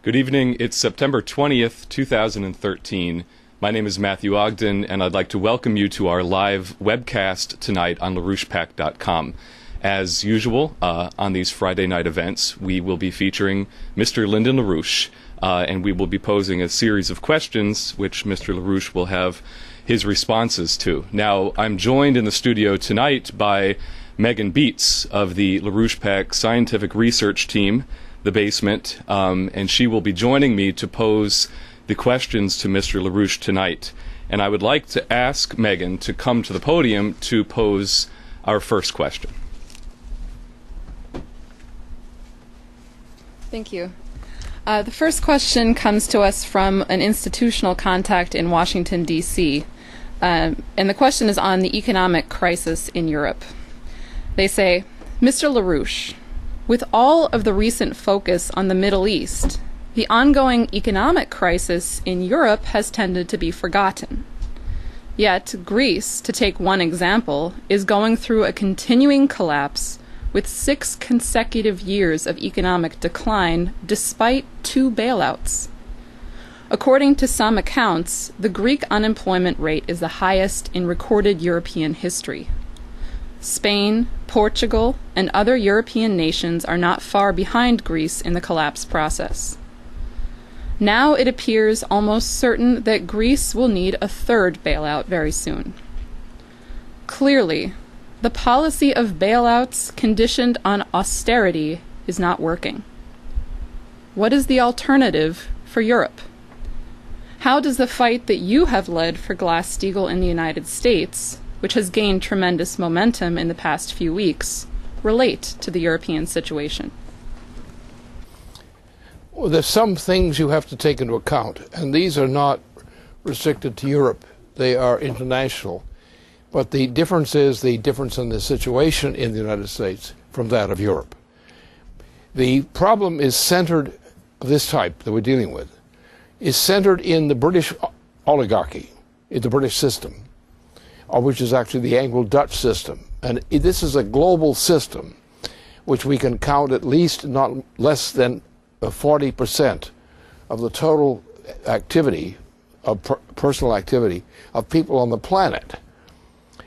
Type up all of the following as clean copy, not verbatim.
Good evening. It's September 20th, 2013. My name is Matthew Ogden, and I'd like to welcome you to our live webcast tonight on LarouchePAC.com. As usual, on these Friday night events, we will be featuring Mr. Lyndon Larouche, and we will be posing a series of questions which Mr. Larouche will have his responses to. Now, I'm joined in the studio tonight by Megan Beets of the LarouchePAC Scientific Research Team, The Basement, and she will be joining me to pose the questions to Mr. Larouche tonight. And I would like to ask Megan to come to the podium to pose our first question. Thank you. The first question comes to us from an institutional contact in Washington, D.C., and the question is on the economic crisis in Europe. They say, Mr. Larouche, with all of the recent focus on the Middle East, the ongoing economic crisis in Europe has tended to be forgotten. Yet Greece, to take one example, is going through a continuing collapse with 6 consecutive years of economic decline despite 2 bailouts. According to some accounts, the Greek unemployment rate is the highest in recorded European history. Spain, Portugal, and other European nations are not far behind Greece in the collapse process. Now it appears almost certain that Greece will need a 3rd bailout very soon. Clearly, the policy of bailouts conditioned on austerity is not working. What is the alternative for Europe? How does the fight that you have led for Glass-Steagall in the United States, which has gained tremendous momentum in the past few weeks, relate to the European situation? Well, there's some things you have to take into account, and these are not restricted to Europe. They are international. But the difference is the difference in the situation in the United States from that of Europe. The problem is centered, of this type that we're dealing with, is centered in the British oligarchy, in the British system, which is actually the Anglo-Dutch system. And this is a global system which we can count at least not less than 40% of the total activity, of personal activity, of people on the planet.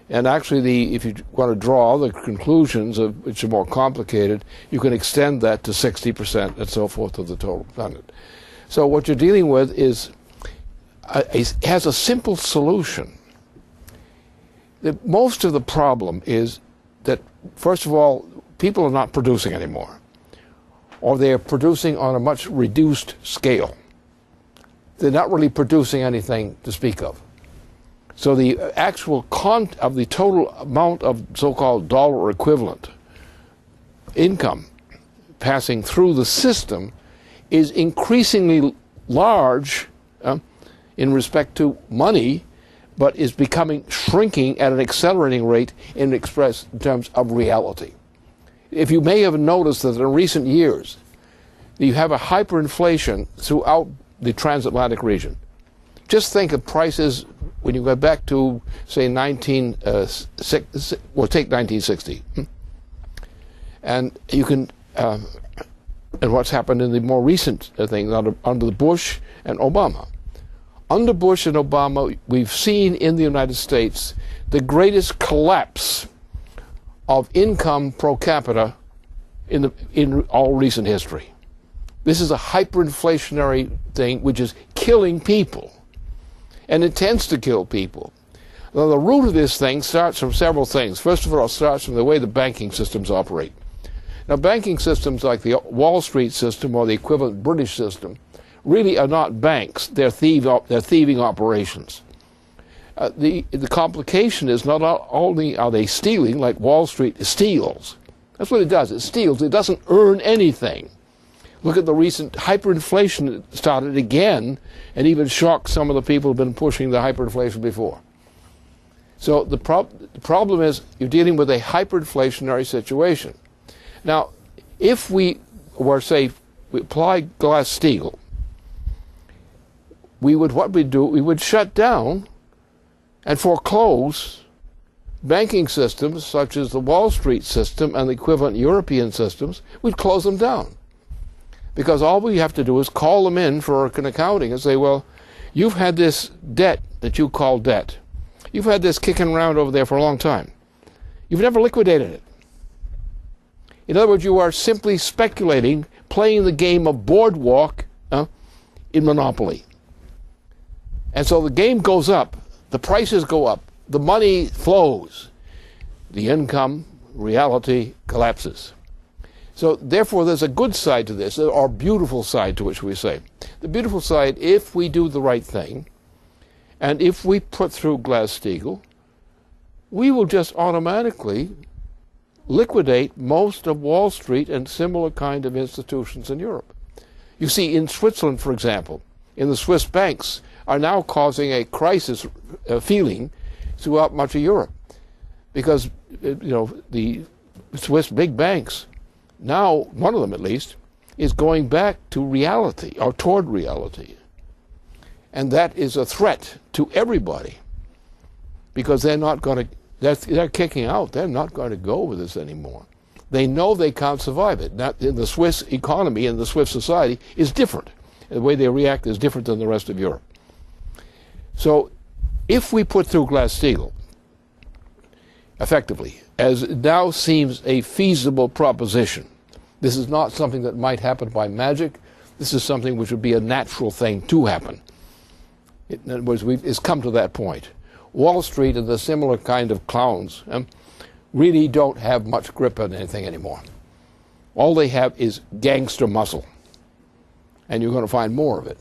And actually, if you want to draw the conclusions, which are more complicated, you can extend that to 60% and so forth of the total planet. So what you're dealing with has a simple solution. Most of the problem is that, first of all, people are not producing anymore, or they are producing on a much reduced scale. They're not really producing anything to speak of. So the actual of the total amount of so-called dollar equivalent income passing through the system is increasingly large in respect to money, but is shrinking at an accelerating rate in terms of reality. If you may have noticed that in recent years, you have a hyperinflation throughout the transatlantic region. Just think of prices when you go back to, say, take 1960. And you can, and what's happened in the more recent thing under Bush and Obama. Under Bush and Obama, we've seen in the United States the greatest collapse of income per capita in all recent history. This is a hyperinflationary thing which is killing people. And it tends to kill people. Now, the root of this thing starts from several things. First of all, it starts from the way the banking systems operate. Now, banking systems like the Wall Street system or the equivalent British system really are not banks. They're thieving operations. The complication is not only are they stealing, like Wall Street steals. That's what it does. It steals. It doesn't earn anything. Look at the recent hyperinflation that started again and even shocked some of the people who have been pushing the hyperinflation before. So the problem is you're dealing with a hyperinflationary situation. Now, if we were, say, we apply Glass-Steagall, we would shut down and foreclose banking systems such as the Wall Street system and the equivalent European systems. We'd close them down. Because all we have to do is call them in for an accounting and say, well, you've had this debt that you call debt. You've had this kicking around over there for a long time. You've never liquidated it. In other words, you are simply speculating, playing the game of boardwalk in Monopoly. And so the game goes up, the prices go up, the money flows, the income, reality collapses. So therefore there's a good side to this, or beautiful side to which we say. The beautiful side, if we do the right thing, and if we put through Glass-Steagall, we will just automatically liquidate most of Wall Street and similar kind of institutions in Europe. You see, in Switzerland, for example, in the Swiss banks are now causing a crisis feeling throughout much of Europe, because the Swiss big banks, now one of them at least, is going back to reality, or toward reality. And that is a threat to everybody, because they're not going to, they're kicking out. They're not going to go with this anymore. They know they can't survive it. Now, the Swiss economy and the Swiss society is different. The way they react is different than the rest of Europe. So if we put through Glass-Steagall effectively, as it now seems a feasible proposition, this is not something that might happen by magic. This is something which would be a natural thing to happen. In other words, it's come to that point. Wall Street and the similar kind of clowns really don't have much grip on anything anymore. All they have is gangster muscle, and you're going to find more of it.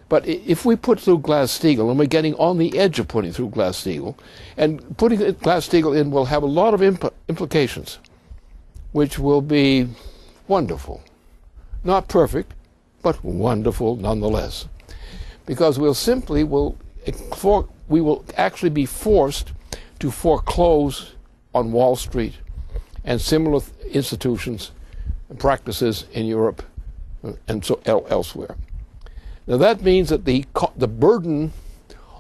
But if we put through Glass-Steagall, and we're getting on the edge of putting through Glass-Steagall, and putting Glass-Steagall in will have a lot of implications, which will be wonderful. Not perfect, but wonderful nonetheless. Because we will actually be forced to foreclose on Wall Street and similar institutions and practices in Europe and so elsewhere. Now that means that the burden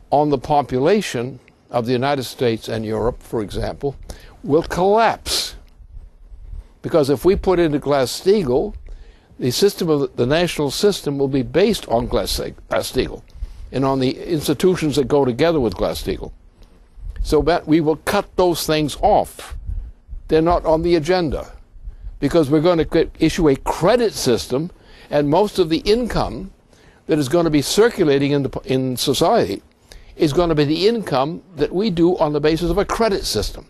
on the population of the United States and Europe, for example, will collapse. Because if we put into Glass-Steagall, the system of the national system will be based on Glass-Steagall and on the institutions that go together with Glass-Steagall. So that we will cut those things off. They're not on the agenda, because we're going to issue a credit system, and most of the income that is going to be circulating in society is going to be the income that we do on the basis of a credit system.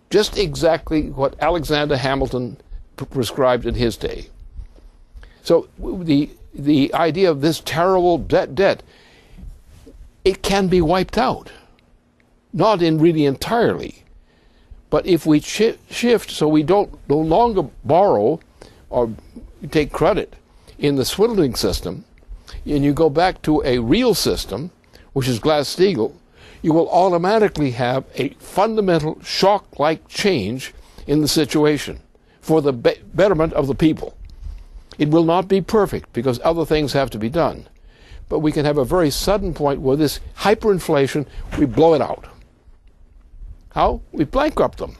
Just exactly what Alexander Hamilton prescribed in his day. So the idea of this terrible debt, it can be wiped out. Not really entirely, but if we shift so we no longer borrow or take credit in the swindling system, and you go back to a real system, which is Glass-Steagall, you will automatically have a fundamental shock-like change in the situation for the betterment of the people. It will not be perfect, because other things have to be done. But we can have a very sudden point where this hyperinflation, we blow it out. How? We bankrupt them,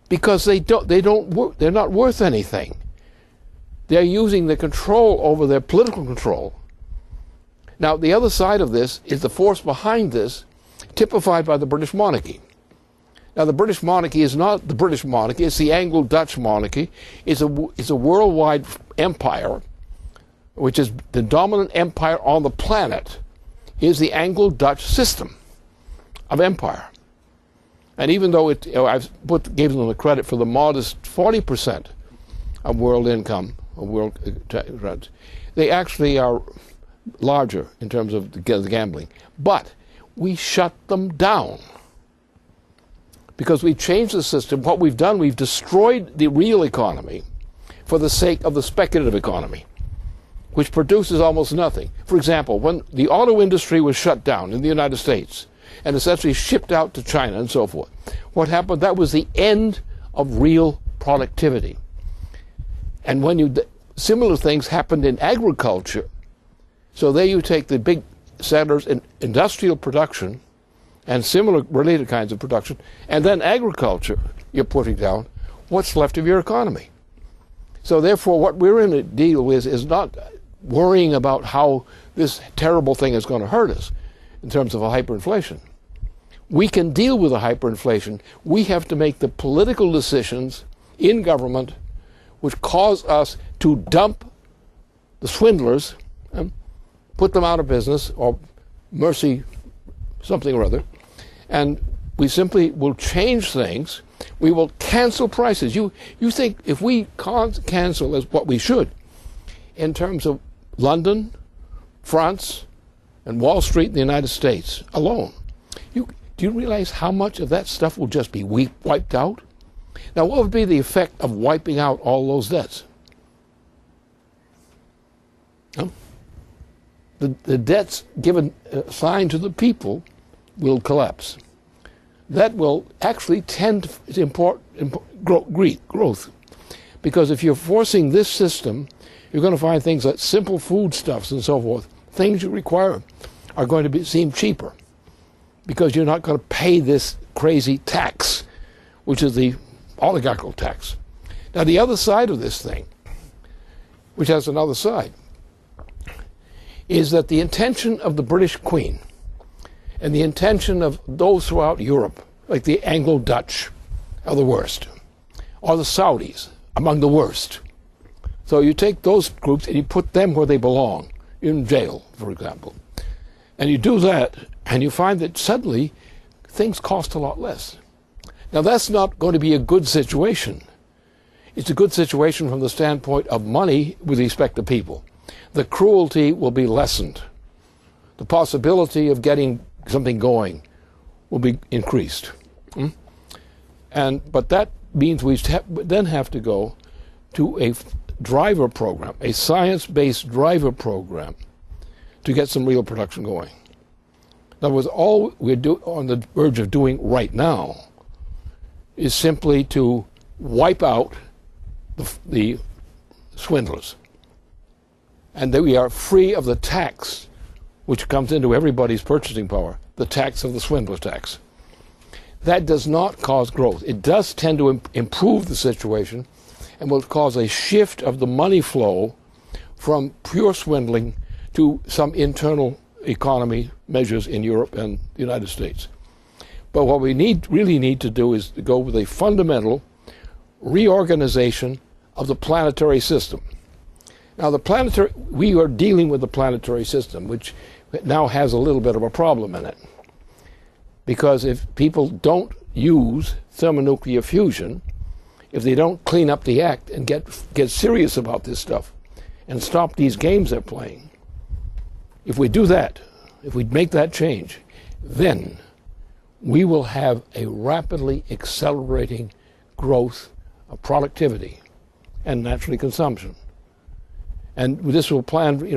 because they're not worth anything. They're using the control over their political control. Now, the other side of this is the force behind this, typified by the British monarchy. Now, the British monarchy is not the British monarchy; it's the Anglo-Dutch monarchy. It's a worldwide empire, which is the dominant empire on the planet. Is the Anglo-Dutch system of empire. And even though gave them the credit for the modest 40% of world income, they actually are larger in terms of the gambling. But we shut them down because we changed the system. What we've done, we've destroyed the real economy for the sake of the speculative economy, which produces almost nothing. For example, when the auto industry was shut down in the United States, and essentially shipped out to China and so forth. What happened? That was the end of real productivity. And when similar things happened in agriculture, so there you take the big settlers in industrial production and similar related kinds of production, and then agriculture you're putting down, what's left of your economy? So therefore, what we're in to deal with is not worrying about how this terrible thing is going to hurt us in terms of a hyperinflation. We can deal with a hyperinflation. We have to make the political decisions in government which cause us to dump the swindlers, put them out of business, or mercy something or other, and we simply will change things. We will cancel prices. You think if we can't cancel as what we should in terms of London, France, and Wall Street in the United States alone, do you realize how much of that stuff will just be wiped out? Now, what would be the effect of wiping out all those debts? The debts given assigned to the people will collapse. That will actually tend to growth. Because if you're forcing this system, you're going to find things like simple foodstuffs and so forth, things you require, are going to seem cheaper. Because you're not going to pay this crazy tax, which is the oligarchical tax. Now, the other side of this thing, which has another side, is that the intention of the British Queen and the intention of those throughout Europe, like the Anglo-Dutch, are the worst, or the Saudis, among the worst. So you take those groups and you put them where they belong, in jail, for example. And you do that, and you find that suddenly things cost a lot less. Now, that's not going to be a good situation. It's a good situation from the standpoint of money with respect to people. The cruelty will be lessened. The possibility of getting something going will be increased. But that means we then have to go to a driver program, a science-based driver program, to get some real production going. In other words, all we're on the verge of doing right now is simply to wipe out the swindlers. And that we are free of the tax which comes into everybody's purchasing power, the tax of the swindler tax. That does not cause growth. It does tend to improve the situation and will cause a shift of the money flow from pure swindling to some internal economy measures in Europe and the United States. But what we really need to do is to go with a fundamental reorganization of the planetary system. Now, we are dealing with the planetary system, which now has a little bit of a problem in it. Because if people don't use thermonuclear fusion, if they don't clean up the act and get serious about this stuff and stop these games they're playing, if we do that, if we make that change, then we will have a rapidly accelerating growth of productivity and naturally consumption. And this will plan,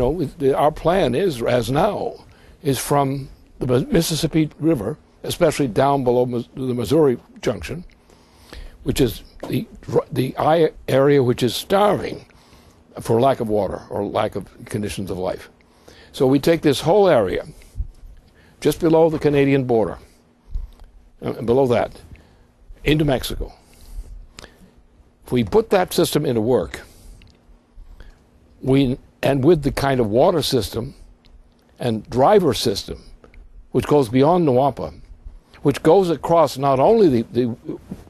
our plan is, as now, is from the Mississippi River, especially down below the Missouri Junction, which is the area which is starving for lack of water or lack of conditions of life. So we take this whole area, just below the Canadian border, and below that, into Mexico. If we put that system into work, and with the kind of water system and driver system, which goes beyond Nawapa, which goes across not only the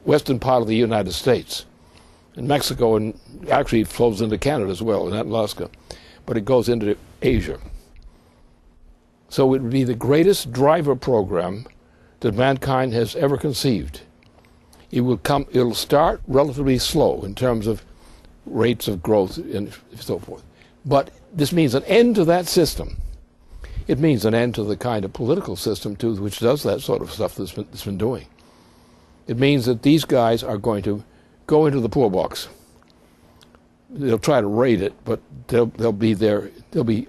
western part of the United States, and Mexico, and actually flows into Canada as well, and Alaska, but it goes into Asia. So it would be the greatest driver program that mankind has ever conceived. It'll start relatively slow in terms of rates of growth and so forth. But this means an end to that system. It means an end to the kind of political system, too, which does that sort of stuff that's been doing. It means that these guys are going to go into the poor box. They'll try to raid it, but they'll be there. They'll be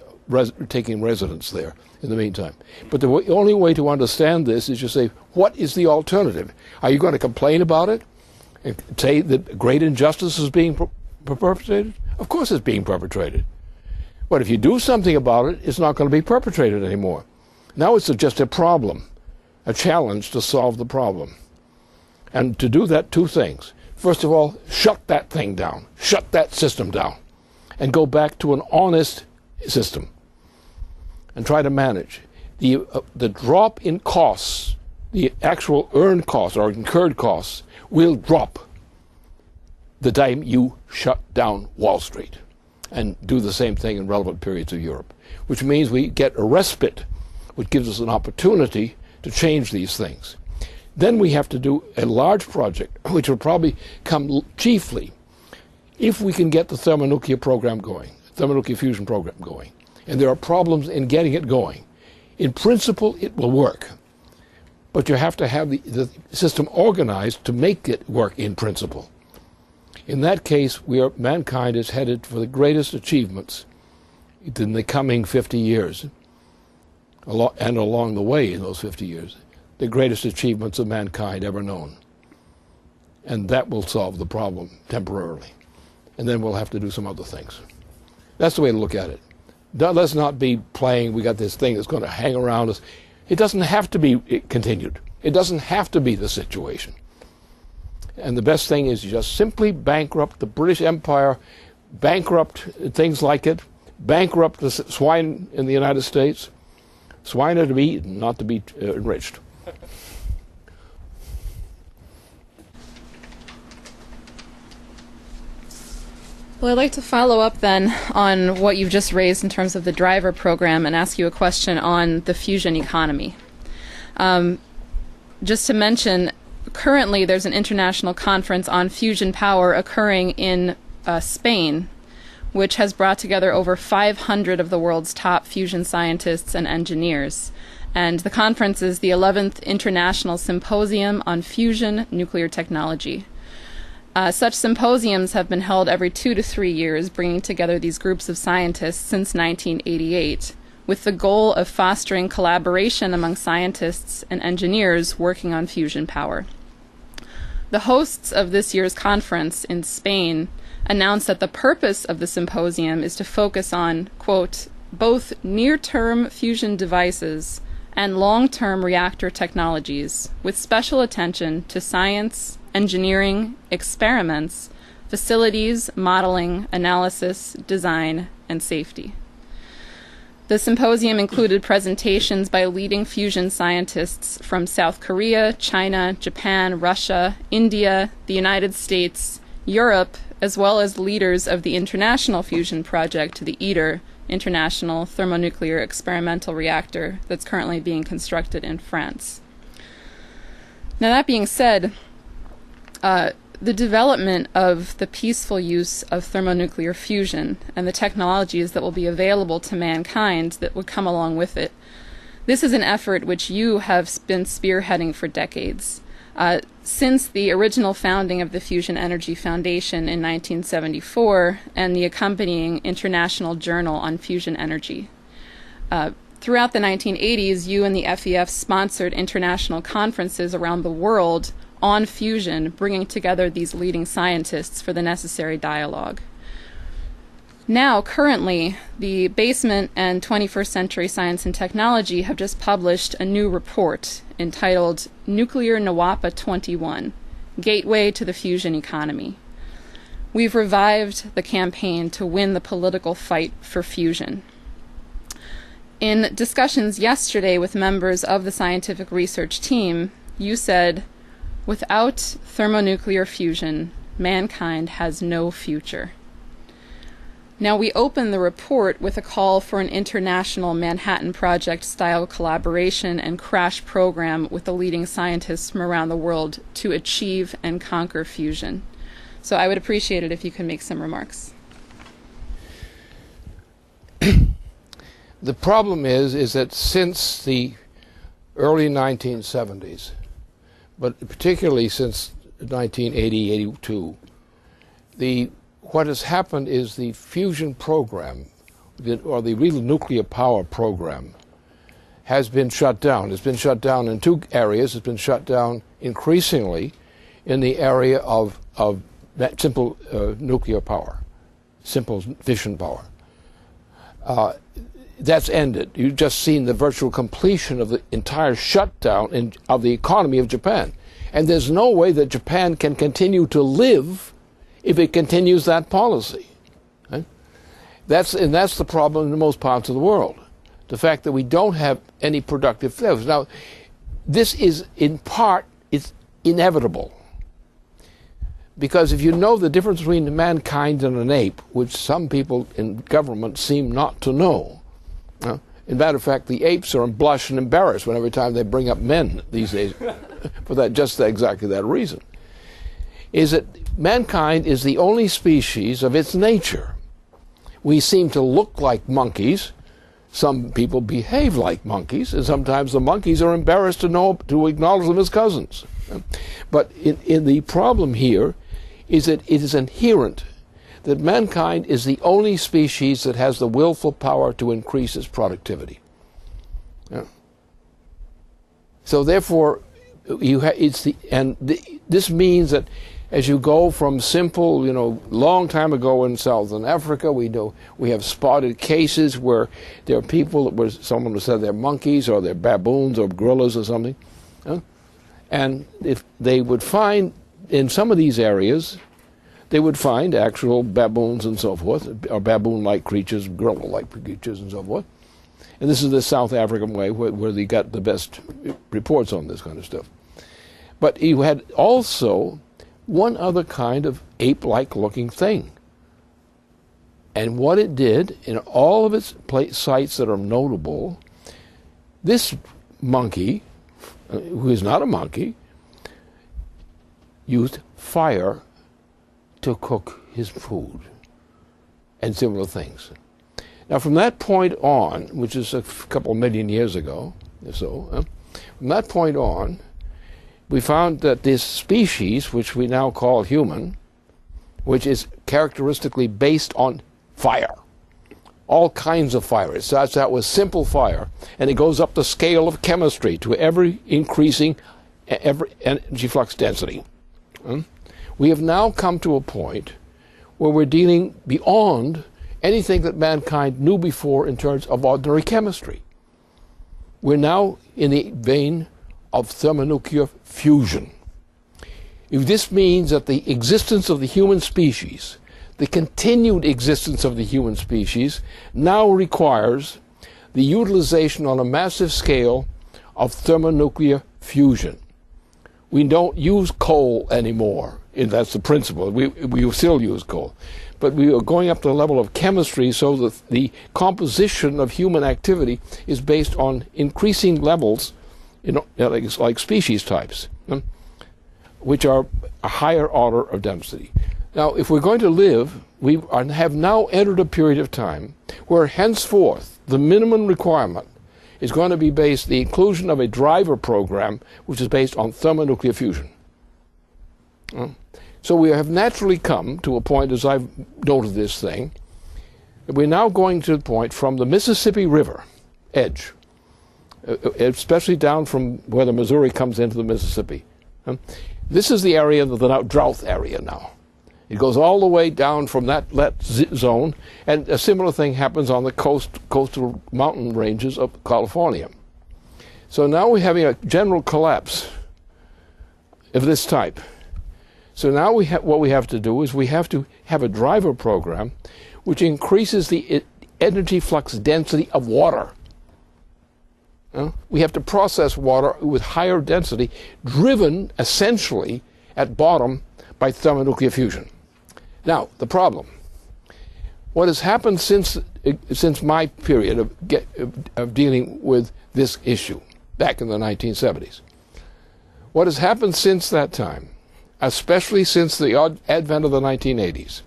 taking residence there in the meantime. But the only way to understand this is to say, what is the alternative? Are you going to complain about it and say that great injustice is being perpetrated? Of course it's being perpetrated. But if you do something about it, it's not going to be perpetrated anymore. Now it's just a problem, a challenge to solve the problem. And to do that, two things. First of all, shut that thing down, shut that system down, and go back to an honest system and try to manage. The drop in costs, the actual earned costs or incurred costs, will drop the time you shut down Wall Street, and do the same thing in relevant periods of Europe, which means we get a respite, which gives us an opportunity to change these things. Then we have to do a large project, which will probably come chiefly if we can get the thermonuclear program going, thermonuclear fusion program going. And there are problems in getting it going. In principle, it will work. But you have to have the system organized to make it work in principle. In that case, mankind is headed for the greatest achievements in the coming 50 years. And along the way in those 50 years, the greatest achievements of mankind ever known. And that will solve the problem temporarily. And then we'll have to do some other things. That's the way to look at it. Let's not be playing, we got this thing that's going to hang around us. It doesn't have to be continued. It doesn't have to be the situation. And the best thing is you just simply bankrupt the British Empire, bankrupt things like it, bankrupt the swine in the United States. Swine are to be eaten, not to be enriched. Well, I'd like to follow up then on what you've just raised in terms of the driver program and ask you a question on the fusion economy. Just to mention, currently there's an international conference on fusion power occurring in Spain, which has brought together over 500 of the world's top fusion scientists and engineers. And the conference is the 11th International Symposium on Fusion Nuclear Technology. Such symposiums have been held every 2 to 3 years, bringing together these groups of scientists since 1988, with the goal of fostering collaboration among scientists and engineers working on fusion power. The hosts of this year's conference in Spain announced that the purpose of the symposium is to focus on, quote, both near-term fusion devices and long-term reactor technologies, with special attention to science, engineering, experiments, facilities, modeling, analysis, design, and safety. The symposium included presentations by leading fusion scientists from South Korea, China, Japan, Russia, India, the United States, Europe, as well as leaders of the International Fusion Project, the ITER, International Thermonuclear Experimental Reactor, that's currently being constructed in France. Now, that being said, the development of the peaceful use of thermonuclear fusion and the technologies that will be available to mankind that would come along with it, this is an effort which you have been spearheading for decades. Since the original founding of the Fusion Energy Foundation in 1974 and the accompanying International Journal on Fusion Energy. Throughout the 1980s, you and the FEF sponsored international conferences around the world on fusion, bringing together these leading scientists for the necessary dialogue. Now, currently, the Basement and 21st Century Science and Technology have just published a new report entitled Nuclear Nawapa 21, Gateway to the Fusion Economy. We've revived the campaign to win the political fight for fusion. In discussions yesterday with members of the scientific research team, you said, without thermonuclear fusion, mankind has no future. Now, we open the report with a call for an international Manhattan Project-style collaboration and crash program with the leading scientists from around the world to achieve and conquer fusion. So I would appreciate it if you could make some remarks. The problem is that since the early 1970s, but particularly since 1980, 82, what has happened is the fusion program, or the real nuclear power program, has been shut down. It's been shut down in two areas. It's been shut down increasingly in the area of simple nuclear power, simple fission power. That's ended. You've just seen the virtual completion of the entire shutdown of the economy of Japan. And there's no way that Japan can continue to live if it continues that policy. Right? That's the problem in most parts of the world. The fact that we don't have any productive flows. Now, this is in part, it's inevitable. Because if you know the difference between mankind and an ape, which some people in government seem not to know, in matter of fact, the apes are blush and embarrassed every time they bring up men these days for exactly that reason, is that mankind is the only species of its nature. We seem to look like monkeys. Some people behave like monkeys, and sometimes the monkeys are embarrassed to acknowledge them as cousins. But in the problem here is that it is inherent that mankind is the only species that has the willful power to increase its productivity. So therefore, this means that as you go from simple, long time ago in Southern Africa, we have spotted cases where there are people someone who said they're monkeys or they're baboons or gorillas or something. And if they would find in some of these areas, they would find actual baboons and so forth, or baboon-like creatures, gorilla-like creatures and so forth. And this is the South African way where they got the best reports on this kind of stuff. But you had also one other kind of ape-like looking thing. And what it did, in all of its sites that are notable, this monkey, who is not a monkey, used fire to cook his food and similar things. Now from that point on, which is a couple million years ago or so, from that point on, we found that this species, which we now call human, which is characteristically based on fire, all kinds of fire. It starts out with simple fire, and it goes up the scale of chemistry to ever increasing energy flux density. We have now come to a point where we're dealing beyond anything that mankind knew before in terms of ordinary chemistry. We're now in the vein of thermonuclear fusion. If this means that the existence of the human species, the continued existence of the human species, now requires the utilization on a massive scale of thermonuclear fusion. We don't use coal anymore. That's the principle. We still use coal. But we are going up to the level of chemistry so that the composition of human activity is based on increasing levels, like species types, which are a higher order of density. Now, if we're going to live, we have now entered a period of time where henceforth the minimum requirement is going to be the inclusion of a driver program which is based on thermonuclear fusion. So we have naturally come to a point, as I've noted this thing, that we're now going to the point from the Mississippi River edge, especially down from where the Missouri comes into the Mississippi. This is the area, the drought area now. It goes all the way down from that zone, and a similar thing happens on the coastal mountain ranges of California. So now we're having a general collapse of this type. So now what we have to do is we have to have a driver program which increases the energy flux density of water. We have to process water with higher density, driven essentially at bottom by thermonuclear fusion. Now, the problem. What has happened since my period of dealing with this issue, back in the 1970s, what has happened since that time, especially since the advent of the 1980s,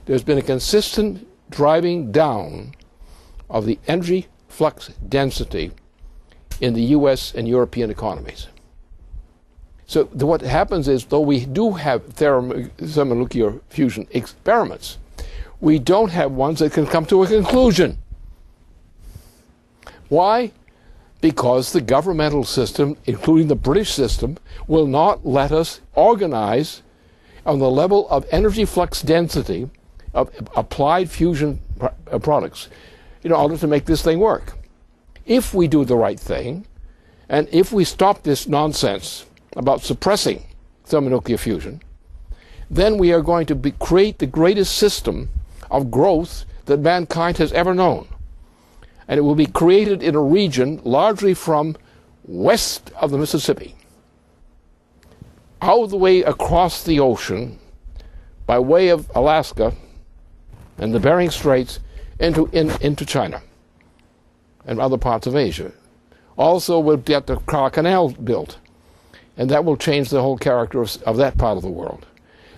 there's been a consistent driving down of the energy flux density in the U.S. and European economies. So what happens is, though we do have thermonuclear fusion experiments, we don't have ones that can come to a conclusion. Why? Because the governmental system, including the British system, will not let us organize on the level of energy flux density of applied fusion products in order to make this thing work. If we do the right thing, and if we stop this nonsense about suppressing thermonuclear fusion, then we are going to create the greatest system of growth that mankind has ever known. And it will be created in a region largely from west of the Mississippi, all the way across the ocean, by way of Alaska and the Bering Straits into China and other parts of Asia. Also, we'll get the Canal built, and that will change the whole character of that part of the world.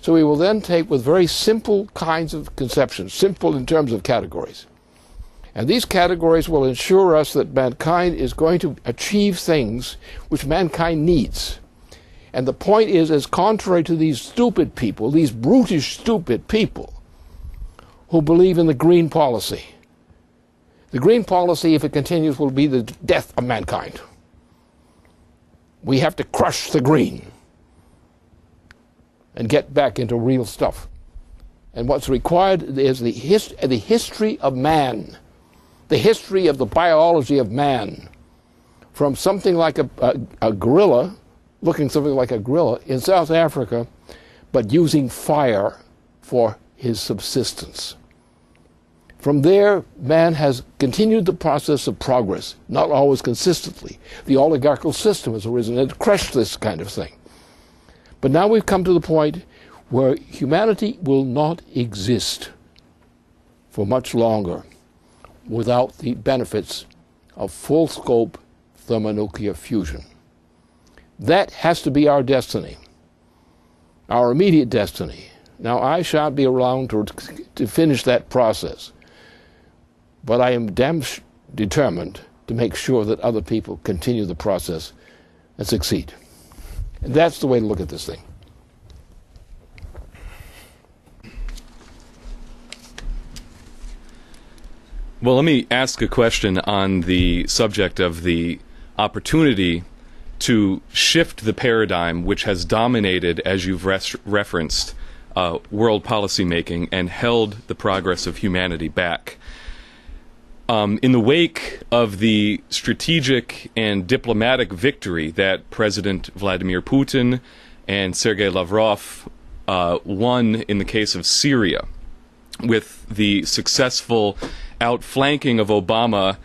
So we will then take with very simple kinds of conceptions, simple in terms of categories. And these categories will ensure us that mankind is going to achieve things which mankind needs. And the point is, as contrary to these stupid people, these brutish, stupid people, who believe in the green policy. The green policy, if it continues, will be the death of mankind. We have to crush the green and get back into real stuff. And what's required is the history of man, the history of the biology of man, from something like a gorilla, looking something like a gorilla in South Africa, but using fire for his subsistence. From there, man has continued the process of progress, not always consistently. The oligarchical system has arisen and crushed this kind of thing. But now we've come to the point where humanity will not exist for much longer without the benefits of full-scope thermonuclear fusion. That has to be our destiny, our immediate destiny. Now, I shan't be around to finish that process, but I am damn determined to make sure that other people continue the process and succeed. And that's the way to look at this thing. Well, let me ask a question on the subject of the opportunity to shift the paradigm which has dominated, as you've referenced, world policymaking and held the progress of humanity back. In the wake of the strategic and diplomatic victory that President Vladimir Putin and Sergei Lavrov won in the case of Syria, with the successful outflanking of Obama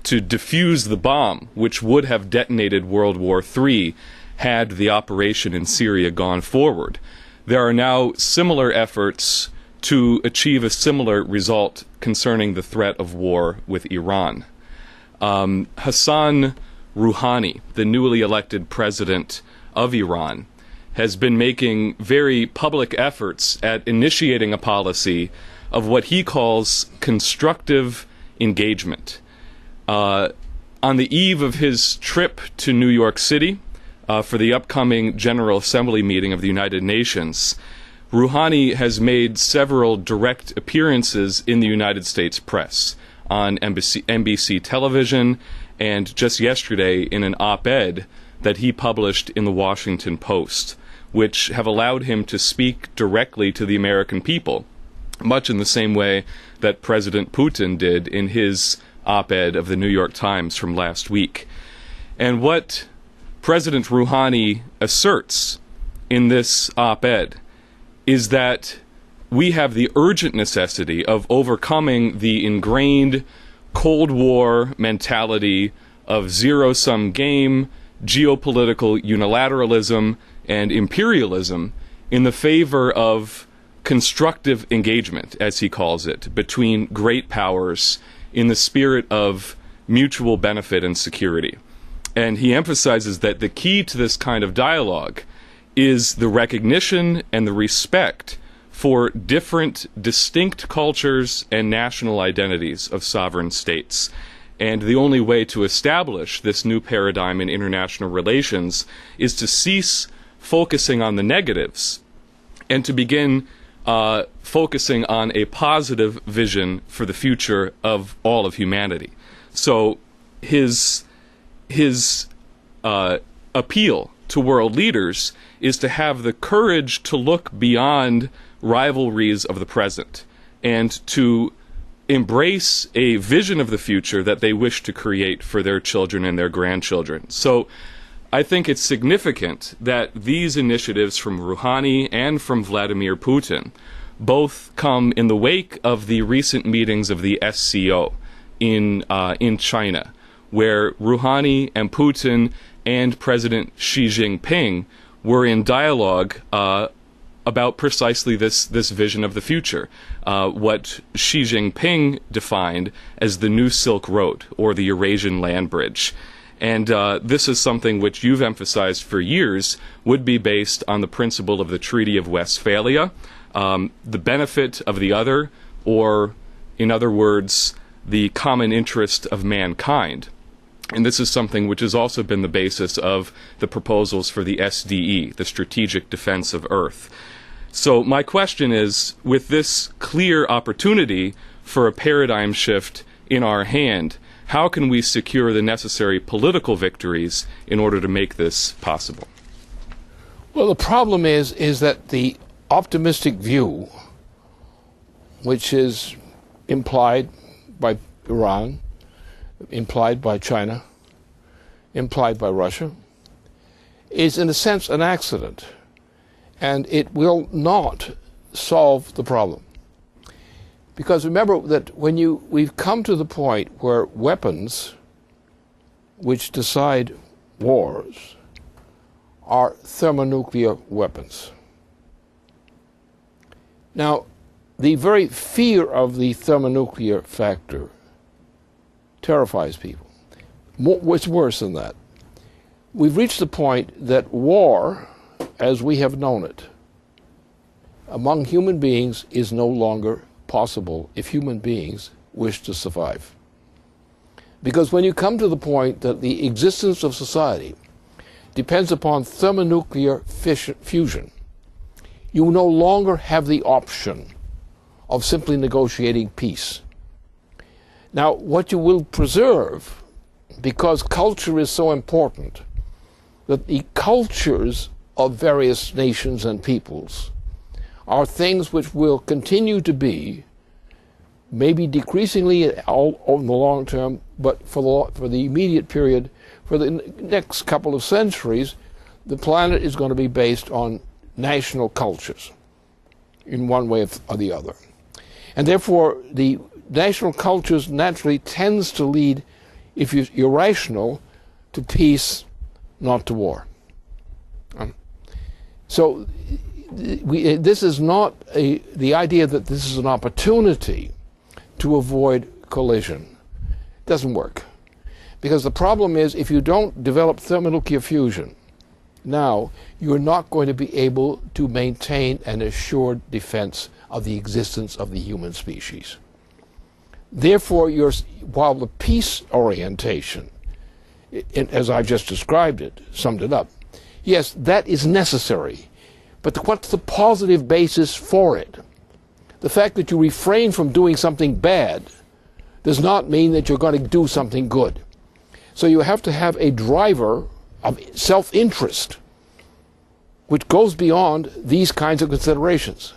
to defuse the bomb, which would have detonated World War III had the operation in Syria gone forward. There are now similar efforts to achieve a similar result concerning the threat of war with Iran. Hassan Rouhani, the newly elected president of Iran, has been making very public efforts at initiating a policy of what he calls constructive engagement. On the eve of his trip to New York City for the upcoming General Assembly meeting of the United Nations, Rouhani has made several direct appearances in the United States press, on NBC television, and just yesterday in an op-ed that he published in the Washington Post, which have allowed him to speak directly to the American people, much in the same way that President Putin did in his op-ed of the New York Times from last week. And what President Rouhani asserts in this op-ed is that we have the urgent necessity of overcoming the ingrained Cold War mentality of zero-sum game, geopolitical unilateralism, and imperialism in the favor of constructive engagement, as he calls it, between great powers in the spirit of mutual benefit and security. And he emphasizes that the key to this kind of dialogue is the recognition and the respect for different, distinct cultures and national identities of sovereign states. And the only way to establish this new paradigm in international relations is to cease focusing on the negatives and to begin focusing on a positive vision for the future of all of humanity. So his appeal to world leaders is to have the courage to look beyond rivalries of the present and to embrace a vision of the future that they wish to create for their children and their grandchildren. So I think it's significant that these initiatives from Rouhani and from Vladimir Putin both come in the wake of the recent meetings of the SCO in China, where Rouhani and Putin and President Xi Jinping were in dialogue about precisely this vision of the future, what Xi Jinping defined as the New Silk Road, or the Eurasian Land Bridge. And this is something which you've emphasized for years would be based on the principle of the Treaty of Westphalia, the benefit of the other, or, in other words, the common interest of mankind. And this is something which has also been the basis of the proposals for the SDE, the Strategic Defense of Earth. So my question is, with this clear opportunity for a paradigm shift in our hand, how can we secure the necessary political victories in order to make this possible? Well, the problem is that the optimistic view, which is implied by Iran, implied by China, implied by Russia, is in a sense an accident, and it will not solve the problem. Because remember that we've come to the point where weapons which decide wars are thermonuclear weapons. Now, the very fear of the thermonuclear factor terrifies people. What's worse than that? We've reached the point that war, as we have known it, among human beings is no longer possible if human beings wish to survive. Because when you come to the point that the existence of society depends upon thermonuclear fusion, you no longer have the option of simply negotiating peace. Now, what you will preserve, because culture is so important, that the cultures of various nations and peoples are things which will continue to be, maybe decreasingly in the long term, but for the immediate period, for the next couple of centuries, the planet is going to be based on national cultures in one way or the other. And therefore, the national cultures naturally tends to lead, if you're rational, to peace, not to war. So this is not the idea that this is an opportunity to avoid collision. It doesn't work. Because the problem is, if you don't develop thermonuclear fusion, now you're not going to be able to maintain an assured defense of the existence of the human species. Therefore, while the peace orientation, as I've just described it, summed it up, yes, that is necessary. But what's the positive basis for it? The fact that you refrain from doing something bad does not mean that you're going to do something good. So you have to have a driver of self-interest which goes beyond these kinds of considerations.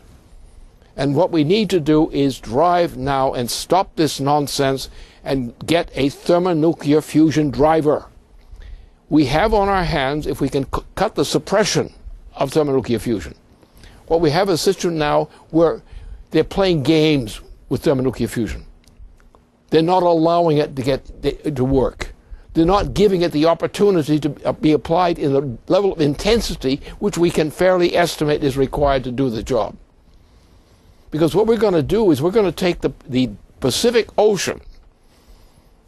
And what we need to do is drive now and stop this nonsense and get a thermonuclear fusion driver. We have on our hands, if we can cut the suppression of thermonuclear fusion. What we have is a system now where they're playing games with thermonuclear fusion. They're not allowing it to work. They're not giving it the opportunity to be applied in the level of intensity which we can fairly estimate is required to do the job. Because what we're going to do is we're going to take the Pacific Ocean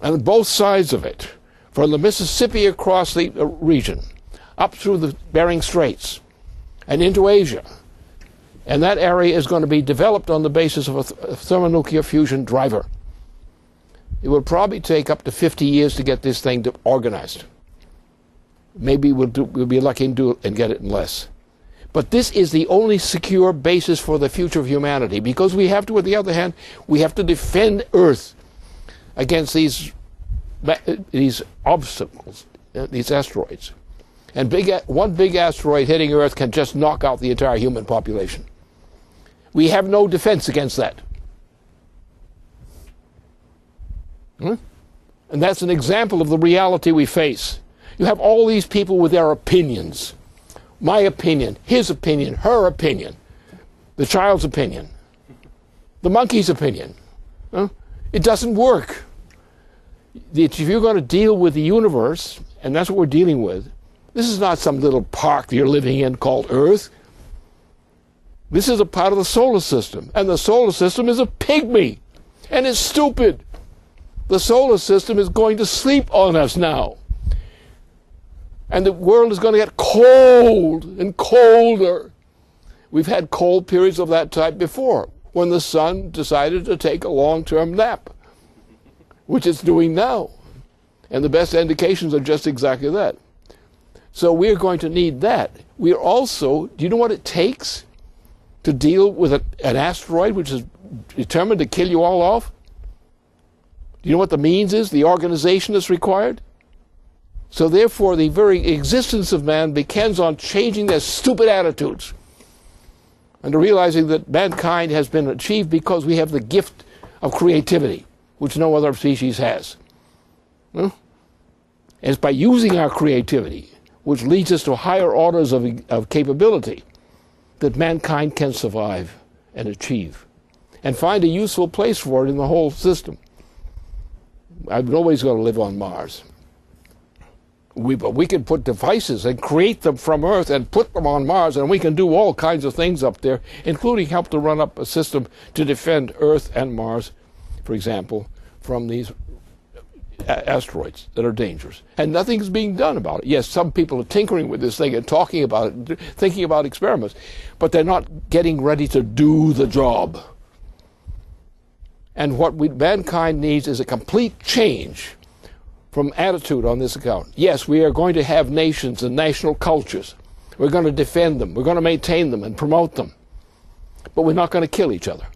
and both sides of it, from the Mississippi across the region, up through the Bering Straits, and into Asia. And that area is going to be developed on the basis of a thermonuclear fusion driver. It will probably take up to 50 years to get this thing organized. Maybe we'll be lucky and get it in less. But this is the only secure basis for the future of humanity, because we have to, on the other hand, we have to defend Earth against these obstacles, these asteroids. And one big asteroid hitting Earth can just knock out the entire human population. We have no defense against that. And that's an example of the reality we face. You have all these people with their opinions. My opinion, his opinion, her opinion, the child's opinion, the monkey's opinion. It doesn't work. If you're going to deal with the universe, and that's what we're dealing with, this is not some little park that you're living in called Earth. This is a part of the solar system, and the solar system is a pygmy, and it's stupid. The solar system is going to sleep on us now. And the world is going to get cold and colder. We've had cold periods of that type before, when the sun decided to take a long-term nap, which it's doing now. And the best indications are just exactly that. So we're going to need that. We're also, do you know what it takes to deal with an asteroid which is determined to kill you all off? Do you know what the means is, the organization that's required? So therefore, the very existence of man depends on changing their stupid attitudes and to realizing that mankind has been achieved because we have the gift of creativity, which no other species has. And it's by using our creativity, which leads us to higher orders of capability, that mankind can survive and achieve and find a useful place for it in the whole system. I'm always going to live on Mars. But we can put devices and create them from Earth and put them on Mars, and we can do all kinds of things up there, including help to run up a system to defend Earth and Mars, for example, from these asteroids that are dangerous. And nothing's being done about it. Yes, some people are tinkering with this thing and talking about it, thinking about experiments, but they're not getting ready to do the job. And what mankind needs is a complete change from attitude on this account. Yes, we are going to have nations and national cultures. We're going to defend them. We're going to maintain them and promote them. But we're not going to kill each other,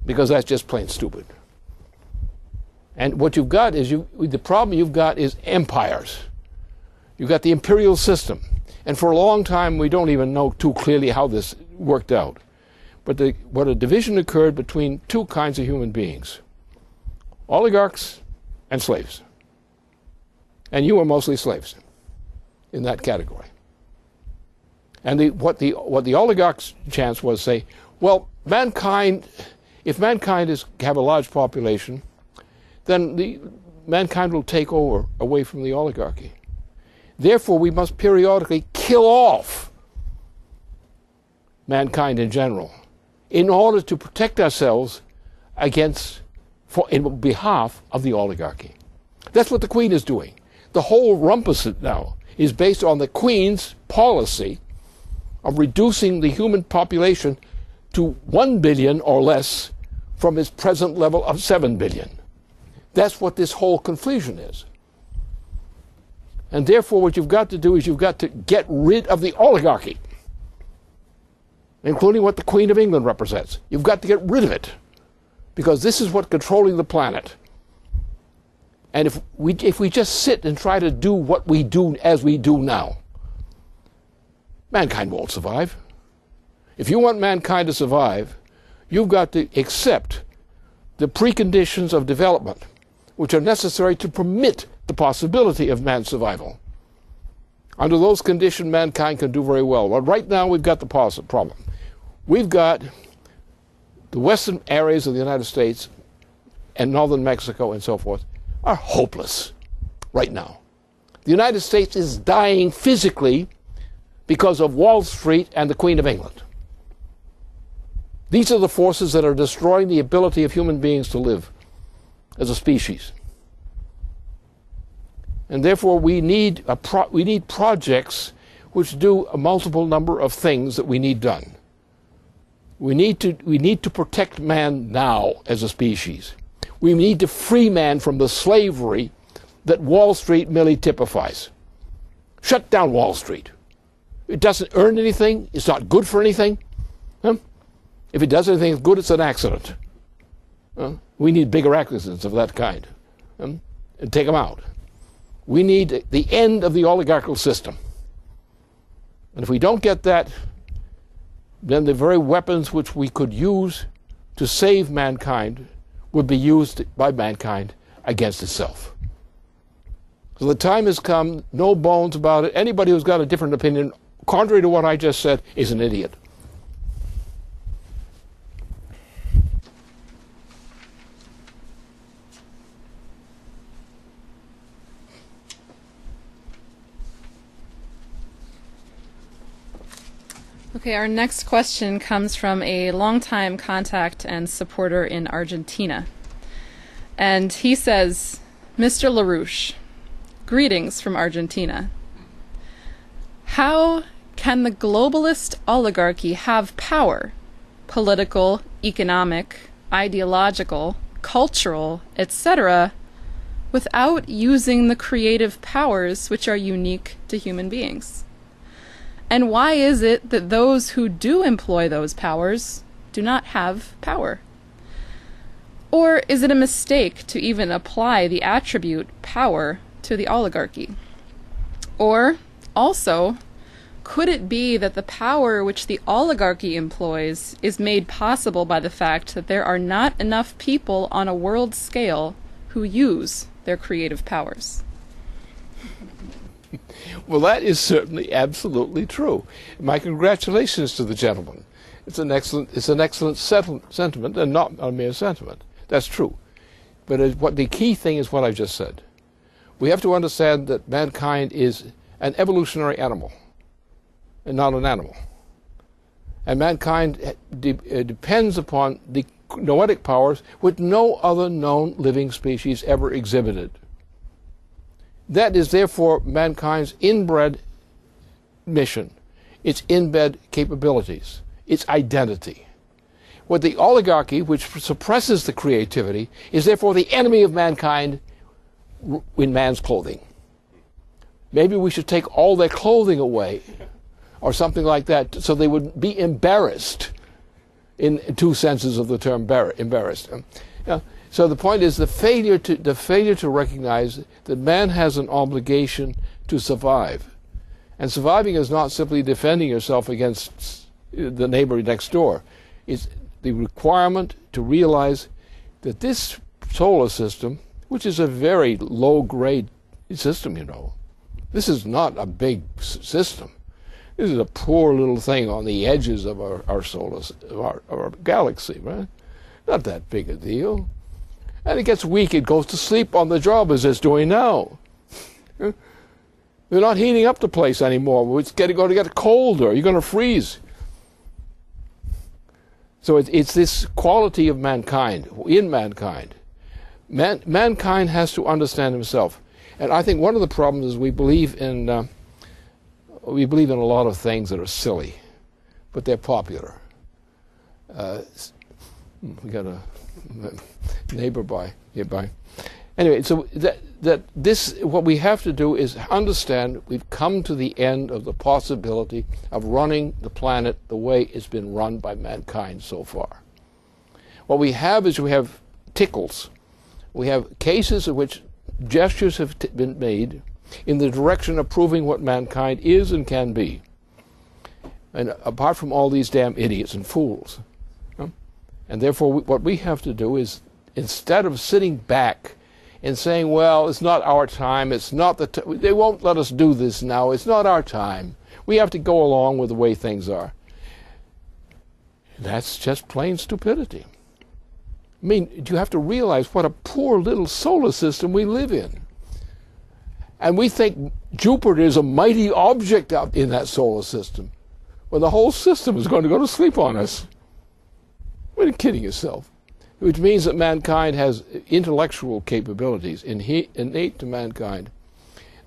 because that's just plain stupid. And what you've got is, the problem you've got is empires. You've got the imperial system. And for a long time, we don't even know too clearly how this worked out. But what a division occurred between two kinds of human beings: oligarchs and slaves. And you were mostly slaves in that category. And what the oligarchs' chance was, say, well, mankind, if mankind have a large population, then mankind will take over away from the oligarchy. Therefore, we must periodically kill off mankind in general in order to protect ourselves in behalf of the oligarchy. That's what the Queen is doing. The whole rumpus now is based on the Queen's policy of reducing the human population to 1 billion or less from its present level of 7 billion. That's what this whole confusion is. And therefore, what you've got to do is you've got to get rid of the oligarchy, including what the Queen of England represents. You've got to get rid of it, because this is what's controlling the planet. And if we just sit and try to do what we do as we do now, mankind won't survive. If you want mankind to survive, you've got to accept the preconditions of development which are necessary to permit the possibility of man's survival. Under those conditions, mankind can do very well. But right now, we've got the problem. We've got the western areas of the United States and northern Mexico and so forth are hopeless right now. The United States is dying physically because of Wall Street and the Queen of England. These are the forces that are destroying the ability of human beings to live as a species. And therefore, we need projects which do a multiple number of things that we need done. We need to protect man now as a species. We need to free man from the slavery that Wall Street merely typifies. Shut down Wall Street. It doesn't earn anything. It's not good for anything. If it does anything good, it's an accident. We need bigger accidents of that kind, and take them out. We need the end of the oligarchical system. And if we don't get that, then the very weapons which we could use to save mankind would be used by mankind against itself. So the time has come, no bones about it. Anybody who's got a different opinion, contrary to what I just said, is an idiot. Okay, our next question comes from a longtime contact and supporter in Argentina. And he says, Mr. Larouche, greetings from Argentina. How can the globalist oligarchy have power, political, economic, ideological, cultural, etc., without using the creative powers which are unique to human beings? And why is it that those who do employ those powers do not have power? Or is it a mistake to even apply the attribute power to the oligarchy? Or, also, could it be that the power which the oligarchy employs is made possible by the fact that there are not enough people on a world scale who use their creative powers? Well, that is certainly absolutely true. My congratulations to the gentleman. It's an excellent sentiment, and not a mere sentiment. That's true. But what the key thing is what I just said. We have to understand that mankind is an evolutionary animal, and not an animal. And mankind depends upon the noetic powers which no other known living species ever exhibited. That is therefore mankind's inbred mission, its inbred capabilities, its identity. What the oligarchy, which suppresses the creativity, is therefore the enemy of mankind in man's clothing. Maybe we should take all their clothing away, or something like that, so they would be embarrassed, in two senses of the term embarrassed. So the point is the failure to recognize that man has an obligation to survive. And surviving is not simply defending yourself against the neighbor next door. It's the requirement to realize that this solar system, which is a very low-grade system, you know, this is not a big system. This is a poor little thing on the edges of our solar, our galaxy, right? Not that big a deal. And it gets weak, it goes to sleep on the job as it's doing now. They're not heating up the place anymore. It's going to get colder. You're going to freeze. So it's this quality of mankind, in mankind. Mankind has to understand himself. And I think one of the problems is we believe in a lot of things that are silly, but they're popular. We got a neighbor nearby. Anyway, so what we have to do is understand we've come to the end of the possibility of running the planet the way it's been run by mankind so far. What we have is we have tickles. We have cases in which gestures have been made in the direction of proving what mankind is and can be. And apart from all these damn idiots and fools. And therefore, what we have to do is, instead of sitting back and saying, well, it's not our time, it's not they won't let us do this now, it's not our time. We have to go along with the way things are. That's just plain stupidity. I mean, you have to realize what a poor little solar system we live in. And we think Jupiter is a mighty object out in that solar system, when the whole system is going to go to sleep on us. You're kidding yourself. Which means that mankind has intellectual capabilities innate to mankind.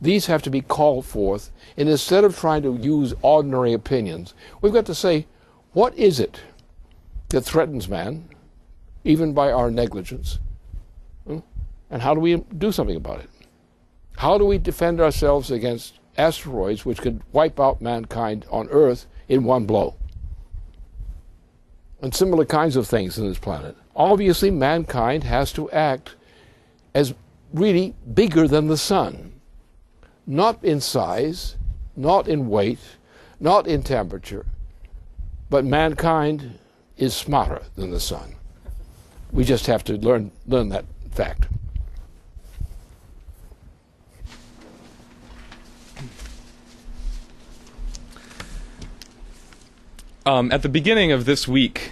These have to be called forth, and instead of trying to use ordinary opinions, we've got to say, what is it that threatens man, even by our negligence? And how do we do something about it? How do we defend ourselves against asteroids which could wipe out mankind on Earth in one blow? And similar kinds of things in this planet. Obviously, mankind has to act as really bigger than the sun. Not in size, not in weight, not in temperature, but mankind is smarter than the sun. We just have to learn that fact. At the beginning of this week,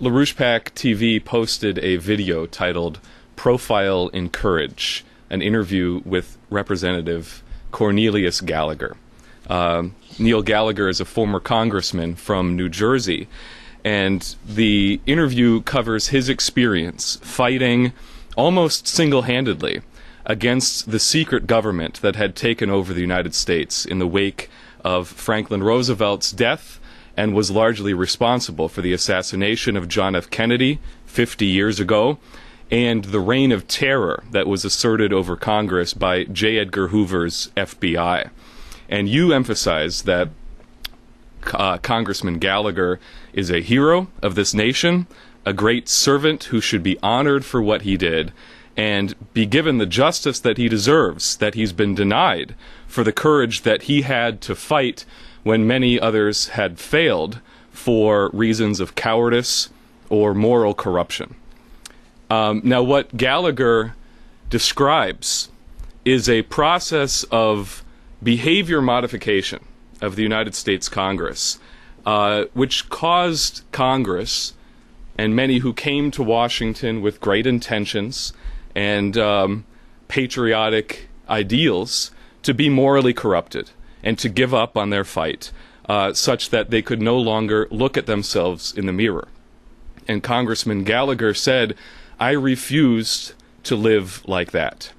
LaRouche PAC TV posted a video titled Profile in Courage, an interview with Representative Cornelius Gallagher. Neil Gallagher is a former congressman from New Jersey, and the interview covers his experience fighting almost single-handedly against the secret government that had taken over the United States in the wake of Franklin Roosevelt's death and was largely responsible for the assassination of John F. Kennedy 50 years ago, and the reign of terror that was asserted over Congress by J. Edgar Hoover's FBI. And you emphasize that Congressman Gallagher is a hero of this nation, a great servant who should be honored for what he did, and be given the justice that he deserves, that he's been denied, for the courage that he had to fight when many others had failed for reasons of cowardice or moral corruption. Now, what Gallagher describes is a process of behavior modification of the United States Congress, which caused Congress and many who came to Washington with great intentions and patriotic ideals to be morally corrupted and to give up on their fight, such that they could no longer look at themselves in the mirror. And Congressman Gallagher said, "I refused to live like that."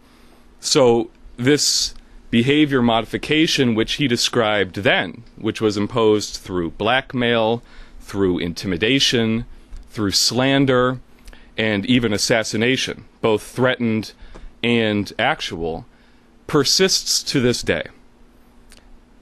So this behavior modification, which he described then, which was imposed through blackmail, through intimidation, through slander, and even assassination, both threatened and actual, persists to this day.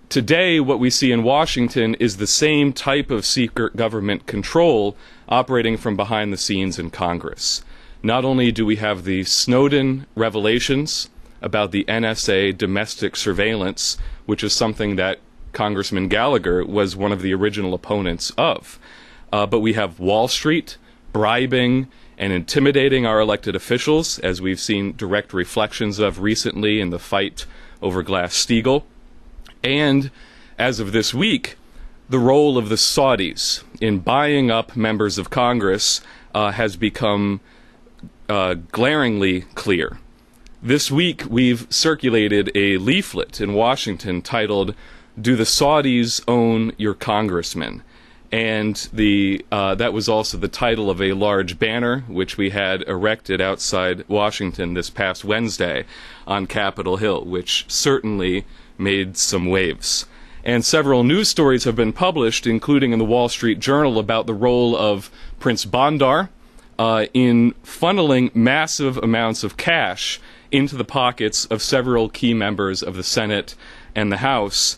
Today, what we see in Washington is the same type of secret government control operating from behind the scenes in Congress. Not only do we have the Snowden revelations about the NSA domestic surveillance, which is something that Congressman Gallagher was one of the original opponents of, but we have Wall Street bribing and intimidating our elected officials, as we've seen direct reflections of recently in the fight over Glass-Steagall. And, as of this week, the role of the Saudis in buying up members of Congress has become glaringly clear. This week, we've circulated a leaflet in Washington titled, "Do the Saudis Own Your Congressman?" And that was also the title of a large banner which we had erected outside Washington this past Wednesday on Capitol Hill, which certainly made some waves. And several news stories have been published, including in the Wall Street Journal, about the role of Prince Bandar in funneling massive amounts of cash into the pockets of several key members of the Senate and the House,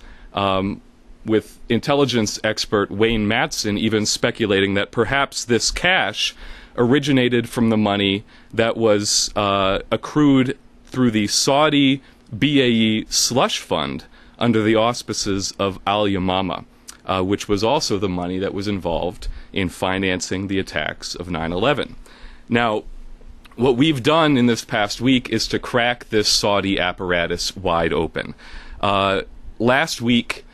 with intelligence expert Wayne Mattson even speculating that perhaps this cash originated from the money that was accrued through the Saudi BAE slush fund under the auspices of Al Yamama, which was also the money that was involved in financing the attacks of 9/11. Now, what we've done in this past week is to crack this Saudi apparatus wide open. Last week,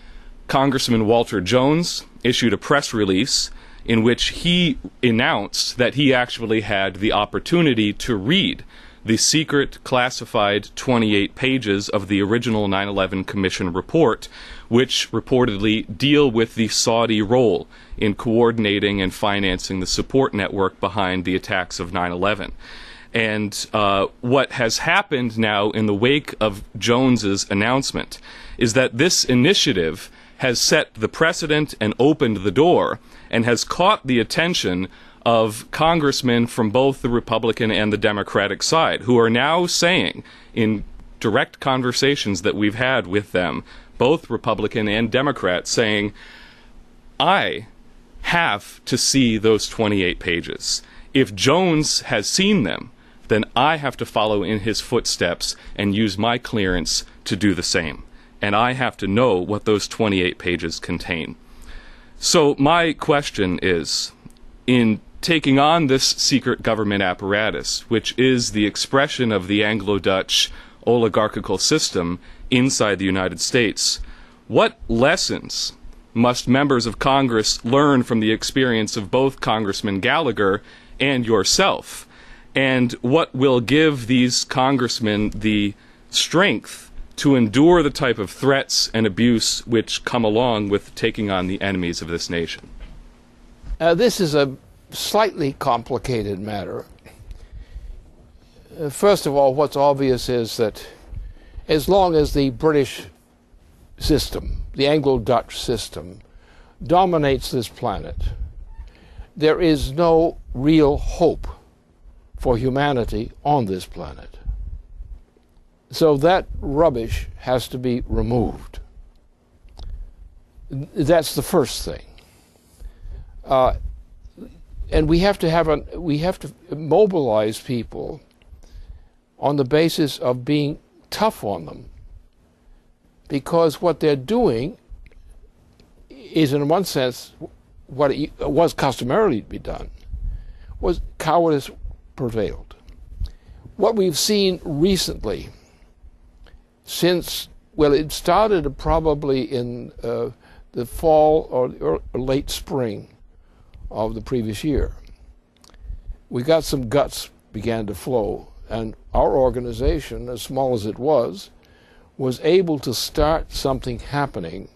Congressman Walter Jones issued a press release in which he announced that he actually had the opportunity to read the secret classified 28 pages of the original 9/11 Commission report, which reportedly deal with the Saudi role in coordinating and financing the support network behind the attacks of 9/11. And what has happened now in the wake of Jones's announcement is that this initiative has set the precedent and opened the door and has caught the attention of congressmen from both the Republican and the Democratic side, who are now saying, in direct conversations that we've had with them, both Republican and Democrat, saying, I have to see those 28 pages. If Jones has seen them, then I have to follow in his footsteps and use my clearance to do the same. And I have to know what those 28 pages contain. So my question is, in taking on this secret government apparatus, which is the expression of the Anglo-Dutch oligarchical system inside the United States, what lessons must members of Congress learn from the experience of both Congressman Gallagher and yourself? And what will give these congressmen the strength to endure the type of threats and abuse which come along with taking on the enemies of this nation? This is a slightly complicated matter. First of all, what's obvious is that as long as the British system, the Anglo-Dutch system, dominates this planet, there is no real hope for humanity on this planet. So that rubbish has to be removed. That's the first thing. And we have to mobilize people on the basis of being tough on them, because what they're doing is, in one sense, what it was customarily to be done, was cowardice prevailed. What we've seen recently, since, well, it started probably in the fall or late spring of the previous year, we got some guts began to flow, and our organization, as small as it was able to start something happening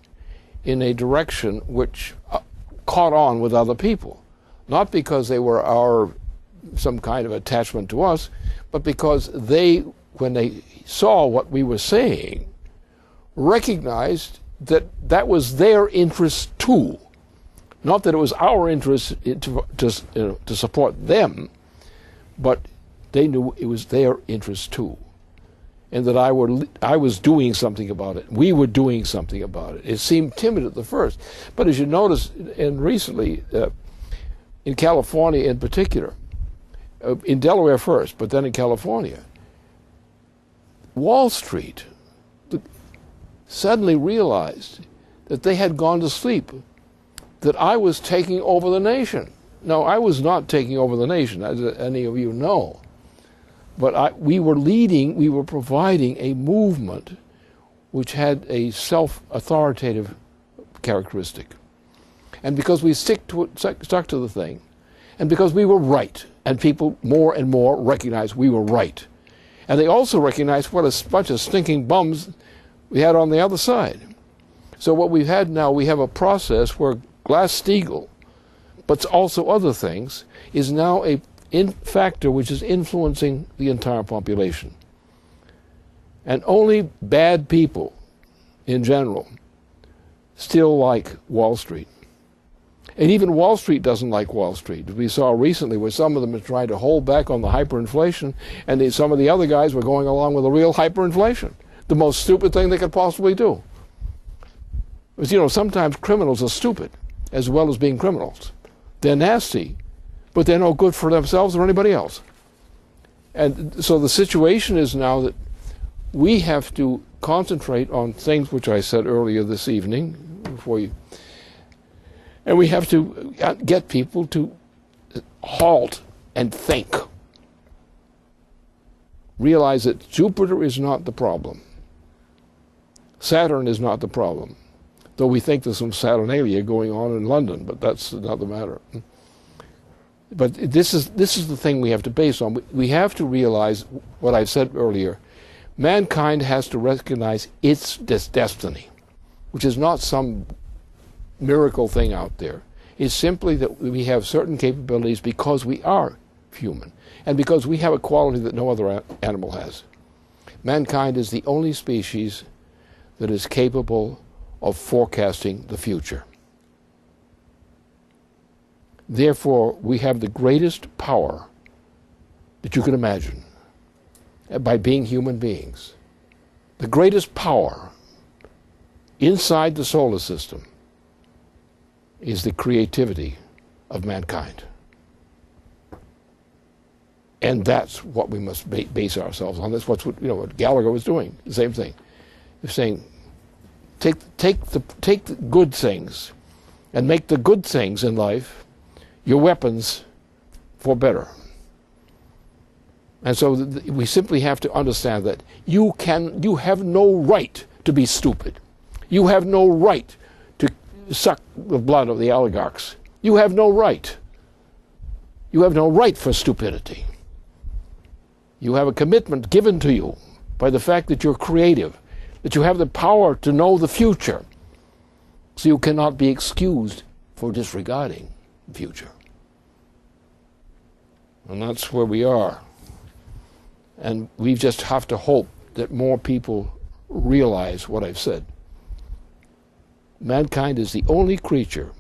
in a direction which caught on with other people, not because they were some kind of attachment to us, but because they, when they saw what we were saying, recognized that that was their interest too. Not that it was our interest to support them, but they knew it was their interest too, and that I was doing something about it. We were doing something about it. It seemed timid at the first, but as you notice, and recently in California in particular, in Delaware first, but then in California, Wall Street suddenly realized that they had gone to sleep, that I was taking over the nation. No, I was not taking over the nation, as any of you know. But we were providing a movement which had a self-authoritative characteristic. And because we stuck to the thing, and because we were right, and people more and more recognized we were right. And they also recognized what a bunch of stinking bums we had on the other side. So what we've had now, we have a process where Glass-Steagall, but also other things, is now a factor which is influencing the entire population. And only bad people, in general, still like Wall Street. And even Wall Street doesn't like Wall Street. We saw recently where some of them are trying to hold back on the hyperinflation, and some of the other guys were going along with a real hyperinflation. The most stupid thing they could possibly do. Because, sometimes criminals are stupid, as well as being criminals. They're nasty, but they're no good for themselves or anybody else. And so the situation is now that we have to concentrate on things which I said earlier this evening, and we have to get people to halt and think. Realize that Jupiter is not the problem. Saturn is not the problem. Though we think there's some Saturnalia going on in London, but that's another matter. But this is the thing we have to base on. We have to realize what I said earlier. Mankind has to recognize its destiny, which is not some miracle thing out there. It's simply that we have certain capabilities because we are human, and because we have a quality that no other animal has. Mankind is the only species that is capable of forecasting the future. Therefore, we have the greatest power that you can imagine by being human beings. The greatest power inside the solar system is the creativity of mankind. And that's what we must base ourselves on. That's what Gallagher was doing, the same thing. He's saying, take the good things and make the good things in life your weapons for better. And so we simply have to understand that you have no right to be stupid. You have no right to suck the blood of the oligarchs. You have no right. You have no right for stupidity. You have a commitment given to you by the fact that you're creative, that you have the power to know the future. So you cannot be excused for disregarding the future. And that's where we are. And we just have to hope that more people realize what I've said. Mankind is the only creature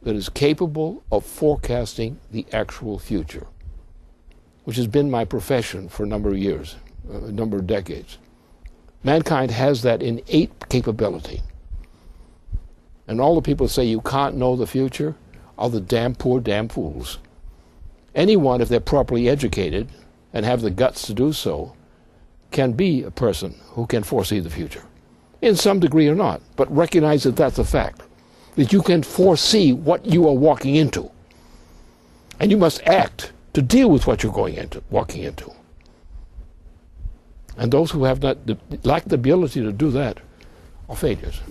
that is capable of forecasting the actual future, which has been my profession for a number of years, a number of decades. Mankind has that innate capability. And all the people who say you can't know the future are the poor damn fools. Anyone, if they're properly educated and have the guts to do so, can be a person who can foresee the future, in some degree or not, but recognize that that's a fact, that you can foresee what you are walking into. And you must act to deal with what you're walking into. And those who have not lack the ability to do that are failures.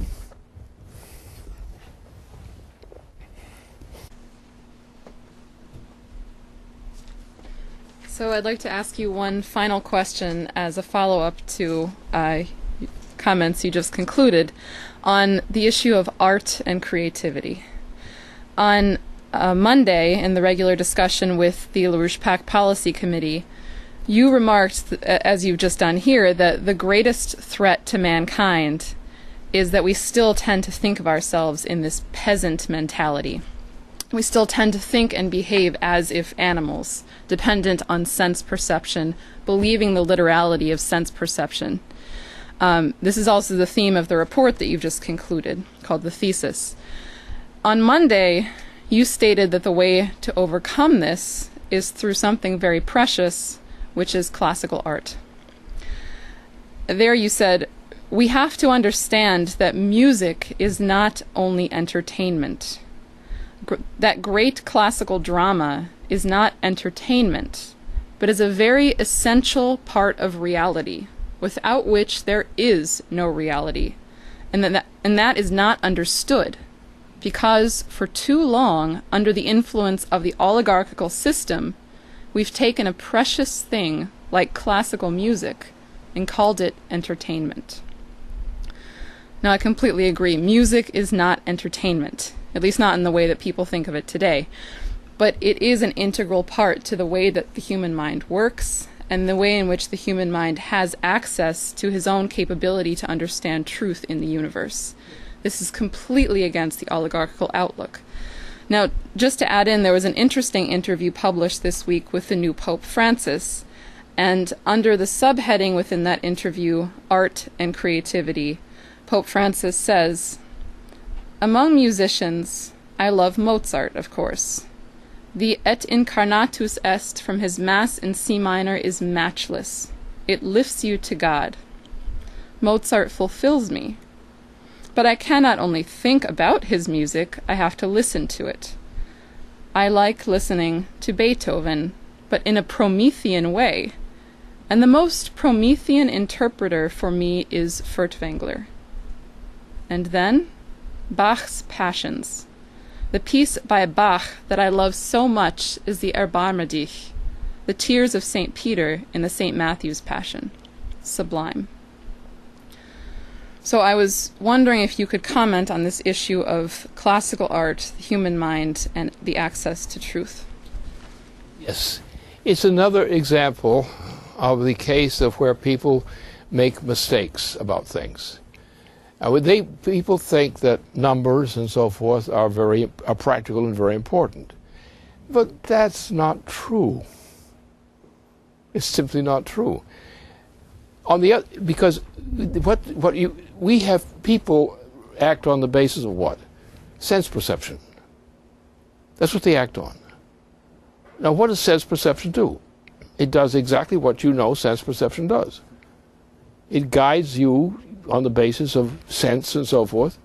So I'd like to ask you one final question as a follow-up to comments you just concluded on the issue of art and creativity. On Monday, in the regular discussion with the Larouche PAC Policy Committee, you remarked, as you've just done here, that the greatest threat to mankind is that we still tend to think of ourselves in this peasant mentality. We still tend to think and behave as if animals, dependent on sense perception, believing the literality of sense perception. This is also the theme of the report that you've just concluded, called the thesis. On Monday, you stated that the way to overcome this is through something very precious, which is classical art. There you said, we have to understand that music is not only entertainment. That great classical drama is not entertainment, but is a very essential part of reality, without which there is no reality, and that is not understood, because for too long, under the influence of the oligarchical system, we've taken a precious thing like classical music and called it entertainment. Now, I completely agree. Music is not entertainment, at least not in the way that people think of it today. But it is an integral part to the way that the human mind works and the way in which the human mind has access to his own capability to understand truth in the universe. This is completely against the oligarchical outlook. Now, just to add in, there was an interesting interview published this week with the new Pope Francis, and under the subheading within that interview, Art and Creativity, Pope Francis says, "Among musicians, I love Mozart, of course. The Et Incarnatus Est from his Mass in C minor is matchless. It lifts you to God. Mozart fulfills me. But I cannot only think about his music, I have to listen to it. I like listening to Beethoven, but in a Promethean way. And the most Promethean interpreter for me is Furtwängler. And then, Bach's Passions. The piece by Bach that I love so much is the Erbarme dich, the tears of St. Peter in the St. Matthew's Passion. Sublime." So I was wondering if you could comment on this issue of classical art, the human mind, and the access to truth. Yes. It's another example of the case of where people make mistakes about things. People think that numbers and so forth are practical and very important. But that's not true. It's simply not true. On the other, because we have people act on the basis of what? Sense perception. That's what they act on. Now, what does sense perception do? It does exactly what you know sense perception does. It guides you on the basis of sense and so forth,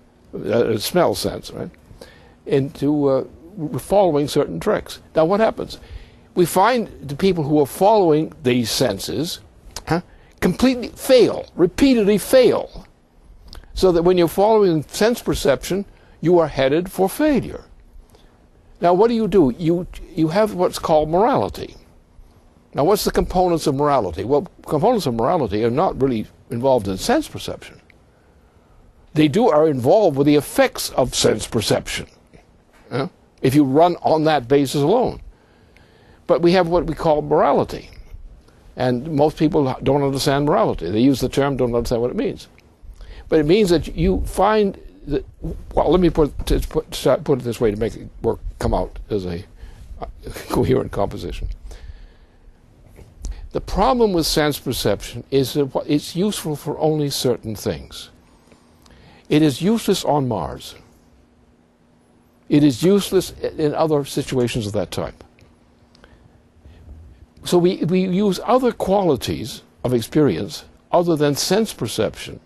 smell sense, right, into following certain tricks. Now, what happens? We find the people who are following these senses completely fail, repeatedly fail. So that when you're following sense perception, you are headed for failure. Now, what do? You have what's called morality. Now, what's the components of morality? Well, components of morality are not really involved in sense perception. They are involved with the effects of sense perception, if you run on that basis alone. But we have what we call morality. And most people don't understand morality. They use the term, don't understand what it means. But it means that you find that, well, let me put it this way to make it come out as a coherent composition. The problem with sense perception is that it's useful for only certain things. It is useless on Mars. It is useless in other situations of that type. So we use other qualities of experience other than sense perception.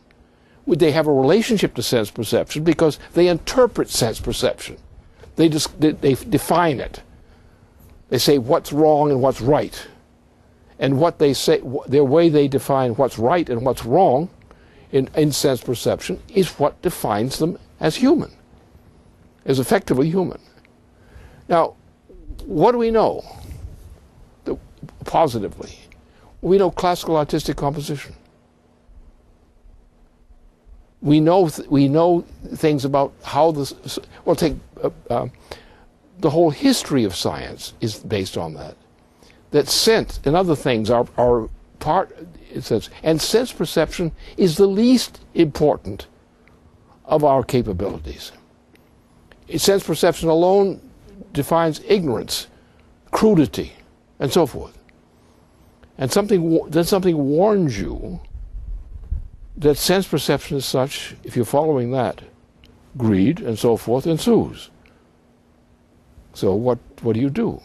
They have a relationship to sense perception because they interpret sense perception. They define it. They say what's wrong and what's right. And what they say, their way they define what's right and what's wrong in sense perception is what defines them as human, as effectively human. Now, what do we know positively? We know classical artistic composition. We know things about how this. Well, take the whole history of science is based on that. That sense and other things are part. And sense perception is the least important of our capabilities. Sense perception alone defines ignorance, crudity, and so forth. And then something warns you that sense perception is such, if you're following that, greed and so forth ensues. So what do?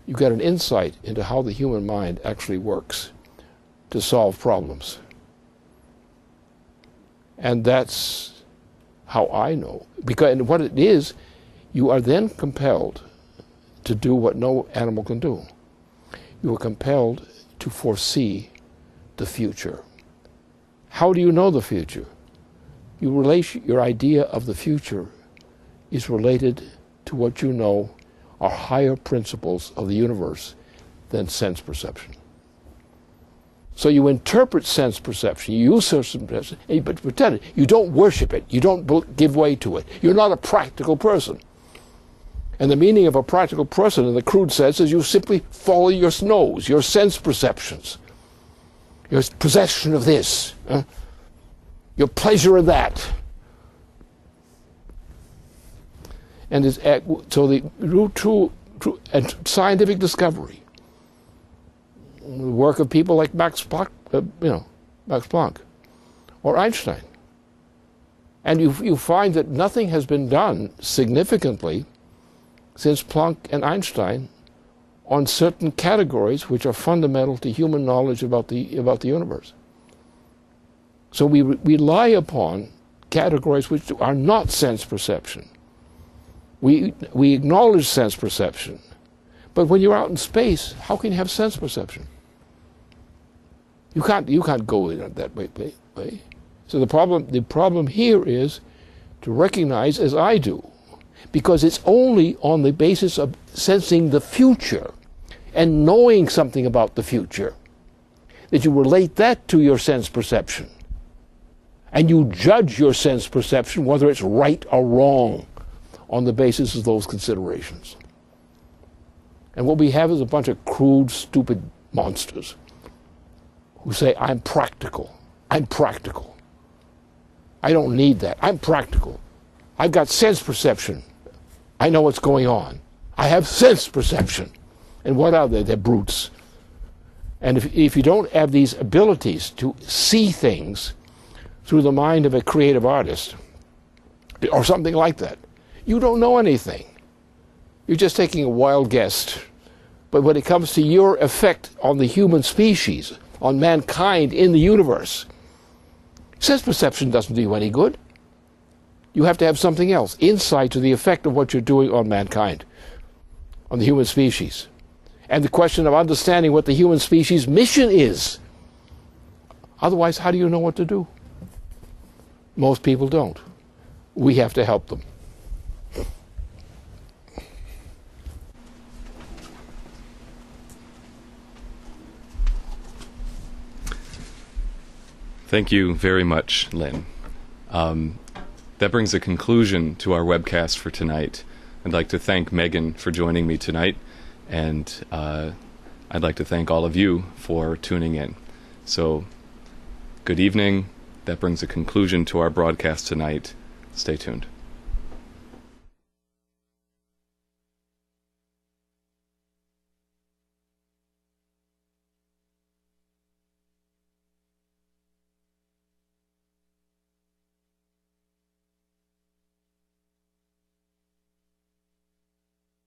You get an insight into how the human mind actually works to solve problems. And that's how I know. And what it is, you are then compelled to do what no animal can do. You are compelled to foresee the future. How do you know the future? Your idea of the future is related to what you know are higher principles of the universe than sense perception. So you interpret sense perception, you use sense perception, but pretend it. You don't worship it. You don't give way to it. You're not a practical person. And the meaning of a practical person in the crude sense is you simply follow your nose, your sense perceptions, your possession of this, your pleasure in that. And so the true and scientific discovery, the work of people like Max Planck, or Einstein, and you find that nothing has been done significantly since Planck and Einstein on certain categories which are fundamental to human knowledge about the universe. So we rely upon categories which are not sense perception. We acknowledge sense perception, but when you're out in space, how can you have sense perception? You can't go in that way. So the problem here is to recognize, as I do, because it's only on the basis of sensing the future and knowing something about the future that you relate that to your sense perception. And you judge your sense perception whether it's right or wrong on the basis of those considerations. And what we have is a bunch of crude, stupid monsters who say, I'm practical. I'm practical. I don't need that. I'm practical. I've got sense perception. I know what's going on. I have sense perception. And what are they? They're brutes. And if you don't have these abilities to see things through the mind of a creative artist, or something like that, you don't know anything. You're just taking a wild guess. But when it comes to your effect on the human species, on mankind in the universe, sense perception doesn't do you any good. You have to have something else, insight to the effect of what you're doing on mankind, on the human species. And the question of understanding what the human species' mission is. Otherwise, how do you know what to do? Most people don't. we have to help them. Thank you very much, Lynn. That brings a conclusion to our webcast for tonight. I'd like to thank Megan for joining me tonight, and I'd like to thank all of you for tuning in. So, good evening. That brings a conclusion to our broadcast tonight. Stay tuned.